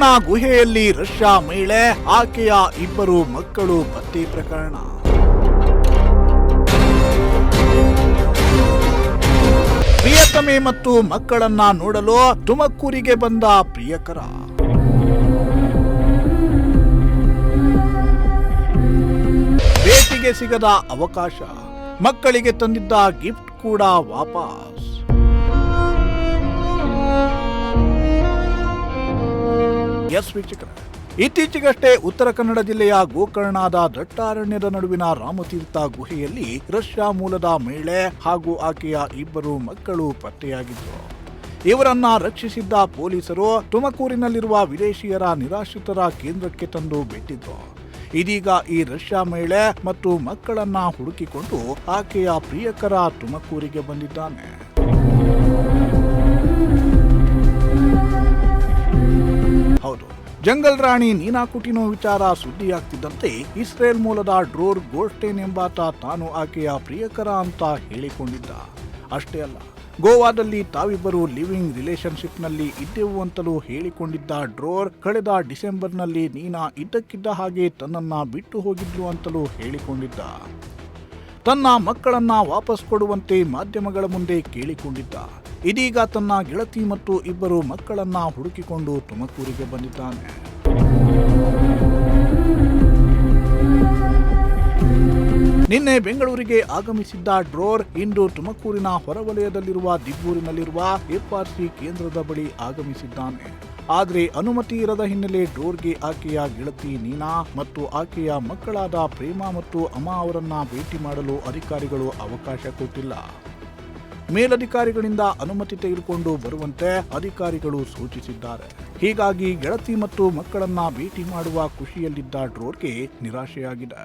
ಗೋಕರ್ಣ ಗುಹೆಯಲ್ಲಿ ರಷ್ಯಾ ಮಹಿಳೆ, ಆಕೆಯ ಇಬ್ಬರು ಮಕ್ಕಳು ಪತ್ತೆ ಪ್ರಕರಣ. ಪ್ರಿಯತಮೆ ಮತ್ತು ಮಕ್ಕಳನ್ನ ನೋಡಲು ತುಮಕೂರಿಗೆ ಬಂದ ಪ್ರಿಯಕರ. ಭೇಟಿಗೆ ಸಿಗದ ಅವಕಾಶ, ಮಕ್ಕಳಿಗೆ ತಂದಿದ್ದ ಗಿಫ್ಟ್ ಕೂಡ ವಾಪಸ್. ಎಸ್ ವೀಕ್ಷಕರೇ, ಇತ್ತೀಚೆಗಷ್ಟೇ ಉತ್ತರ ಕನ್ನಡ ಜಿಲ್ಲೆಯ ಗೋಕರ್ಣದ ದಟ್ಟಾರಣ್ಯದ ನಡುವಿನ ರಾಮತೀರ್ಥ ಗುಹೆಯಲ್ಲಿ ರಷ್ಯಾ ಮೂಲದ ಮಹಿಳೆ ಹಾಗೂ ಆಕೆಯ ಇಬ್ಬರು ಮಕ್ಕಳು ಪತ್ತೆಯಾಗಿದ್ದರು. ಇವರನ್ನ ರಕ್ಷಿಸಿದ್ದ ಪೊಲೀಸರು ತುಮಕೂರಿನಲ್ಲಿರುವ ವಿದೇಶಿಯರ ನಿರಾಶ್ರಿತರ ಕೇಂದ್ರಕ್ಕೆ ತಂದು ಬಿಟ್ಟಿದ್ರು. ಇದೀಗ ಈ ರಷ್ಯಾ ಮಹಿಳೆ ಮತ್ತು ಮಕ್ಕಳನ್ನ ಹುಡುಕಿಕೊಂಡು ಆಕೆಯ ಪ್ರಿಯಕರ ತುಮಕೂರಿಗೆ ಬಂದಿದ್ದಾನೆ. ಹೌದು, ಜಂಗಲ್ ರಾಣಿ ನೀನಾ ಕುಟಿನೋ ವಿಚಾರ ಸುದ್ದಿಯಾಗ್ತಿದ್ದಂತೆ ಇಸ್ರೇಲ್ ಮೂಲದ ಡ್ರೋರ್ ಗೋಲ್ಡ್ಸ್ಟೈನ್ ಎಂಬಾತ ತಾನು ಆಕೆಯ ಪ್ರಿಯಕರ ಅಂತ ಹೇಳಿಕೊಂಡಿದ್ದ. ಅಷ್ಟೇ ಅಲ್ಲ, ಗೋವಾದಲ್ಲಿ ತಾವಿಬ್ಬರು ಲಿವಿಂಗ್ ರಿಲೇಶನ್ಶಿಪ್ನಲ್ಲಿ ಇದ್ದೆವು ಅಂತಲೂ ಹೇಳಿಕೊಂಡಿದ್ದ ಡ್ರೋರ್ ಕಳೆದ ಡಿಸೆಂಬರ್ನಲ್ಲಿ ನೀನಾ ಇದ್ದಕ್ಕಿದ್ದ ಹಾಗೆ ತನ್ನನ್ನ ಬಿಟ್ಟು ಹೋಗಿದ್ಲು ಅಂತಲೂ ಹೇಳಿಕೊಂಡಿದ್ದ. ತನ್ನ ಮಕ್ಕಳನ್ನ ವಾಪಸ್ ಕೊಡುವಂತೆ ಮಾಧ್ಯಮಗಳ ಮುಂದೆ ಕೇಳಿಕೊಂಡಿದ್ದ. ಇದೀಗ ತನ್ನ ಗೆಳತಿ ಮತ್ತು ಇಬ್ಬರು ಮಕ್ಕಳನ್ನ ಹುಡುಕಿಕೊಂಡು ತುಮಕೂರಿಗೆ ಬಂದಿದ್ದಾನೆ. ನಿನ್ನೆ ಬೆಂಗಳೂರಿಗೆ ಆಗಮಿಸಿದ್ದ ಡ್ರೋರ್ ಇಂದು ತುಮಕೂರಿನ ಹೊರವಲಯದಲ್ಲಿರುವ ದಿಬ್ಬೂರಿನಲ್ಲಿರುವ FRC ಕೇಂದ್ರದ ಬಳಿ ಆಗಮಿಸಿದ್ದಾನೆ. ಆದರೆ ಅನುಮತಿ ಇರದ ಹಿನ್ನೆಲೆ ಡ್ರೋರ್ಗೆ ಆಕೆಯ ಗೆಳತಿ ನೀನಾ ಮತ್ತು ಆಕೆಯ ಮಕ್ಕಳಾದ ಪ್ರೇಮ ಮತ್ತು ಅಮ್ಮ ಅವರನ್ನ ಭೇಟಿ ಮಾಡಲು ಅಧಿಕಾರಿಗಳು ಅವಕಾಶ ಕೊಟ್ಟಿಲ್ಲ. ಮೇಲಧಿಕಾರಿಗಳಿಂದ ಅನುಮತಿ ತೆಗೆದುಕೊಂಡು ಬರುವಂತೆ ಅಧಿಕಾರಿಗಳು ಸೂಚಿಸಿದ್ದಾರೆ. ಹೀಗಾಗಿ ಗೆಳತಿ ಮತ್ತು ಮಕ್ಕಳನ್ನ ಭೇಟಿ ಮಾಡುವ ಖುಷಿಯಲ್ಲಿದ್ದ ಡ್ರೋರ್ಗೆ ನಿರಾಶೆಯಾಗಿದೆ.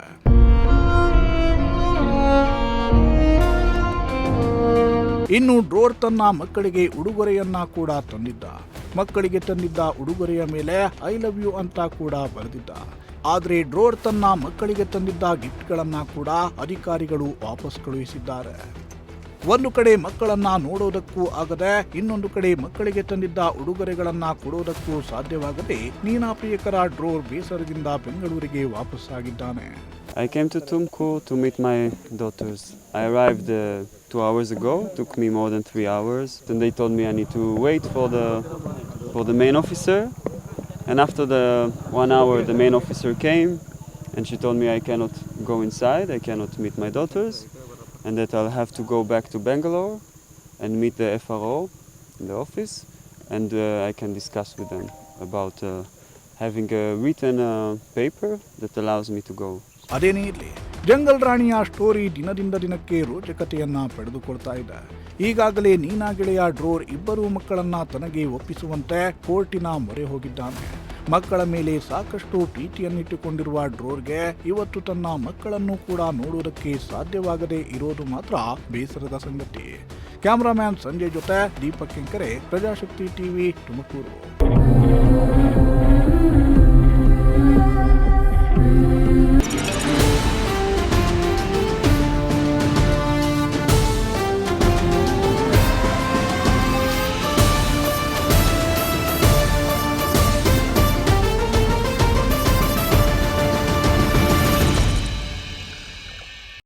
ಇನ್ನು ಡ್ರೋರ್ ತನ್ನ ಮಕ್ಕಳಿಗೆ ಉಡುಗೊರೆಯನ್ನ ಕೂಡ ತಂದಿದ್ದ. ಮಕ್ಕಳಿಗೆ ತಂದಿದ್ದ ಉಡುಗೊರೆಯ ಮೇಲೆ ಐ ಲವ್ ಯು ಅಂತ ಕೂಡ ಬರೆದಿದ್ದ. ಆದರೆ ಡ್ರೋರ್ ತನ್ನ ಮಕ್ಕಳಿಗೆ ತಂದಿದ್ದ ಗಿಫ್ಟ್ಗಳನ್ನ ಕೂಡ ಅಧಿಕಾರಿಗಳು ವಾಪಸ್ ಕಳುಹಿಸಿದ್ದಾರೆ. ಒಂದು ಕಡೆ ಮಕ್ಕಳನ್ನ ನೋಡೋದಕ್ಕೂ ಆಗದೆ, ಇನ್ನೊಂದು ಕಡೆ ಮಕ್ಕಳಿಗೆ ತಂದಿದ್ದ ಉಡುಗೊರೆಗಳನ್ನ ಕೊಡೋದಕ್ಕೂ ಸಾಧ್ಯವಾಗದೆ ನೀನಾ ಪ್ರಿಯಕರ ಡ್ರೋರ್ ಬೇಸರದಿಂದ ಬೆಂಗಳೂರಿಗೆ ವಾಪಸ್ಸಾಗಿದ್ದಾನೆ. I came to Tumkur to meet my daughters. I arrived 2 hours ago. Took me more than 3 hours. Then they told me I need to wait for the main officer. And after the 1 hour, the main officer came, and she told me I cannot go inside. I cannot meet my daughters, and that I'll have to go back to Bangalore and meet the FRO in the office, and I can discuss with them about having a written paper that allows me to go. ಅದೇನೇ ಇರಲಿ, jungle ರಾಣಿಯ story ದಿನದಿಂದ ದಿನಕ್ಕೆ ರೋಚಕತೆಯನ್ನ ಪಡೆದುಕೊಳ್ತಾ ಇದೆ. ಈಗಾಗಲೇ ನೀನಾ ಗೆಳೆಯ ಡ್ರೋರ್ ಇಬ್ಬರು ಮಕ್ಕಳನ್ನ ತನಗೆ ಒಪ್ಪಿಸುವಂತೆ ಕೋರ್ಟಿನ ಮೊರೆ ಹೋಗಿದ್ದಾನೆ. ಮಕ್ಕಳ ಮೇಲೆ ಸಾಕಷ್ಟು ಪ್ರೀತಿಯನ್ನಿಟ್ಟುಕೊಂಡಿರುವ ಡ್ರೋರ್ಗೆ ಇವತ್ತು ತನ್ನ ಮಕ್ಕಳನ್ನು ಕೂಡ ನೋಡುವುದಕ್ಕೆ ಸಾಧ್ಯವಾಗದೇ ಇರೋದು ಮಾತ್ರ ಬೇಸರದ ಸಂಗತಿ. ಕ್ಯಾಮರಾಮ್ಯಾನ್ ಸಂಜಯ್ ಜೊತೆ ದೀಪಕ್ ಕೆಂಕರೆ, ಪ್ರಜಾಶಕ್ತಿ ಟಿವಿ, ತುಮಕೂರು.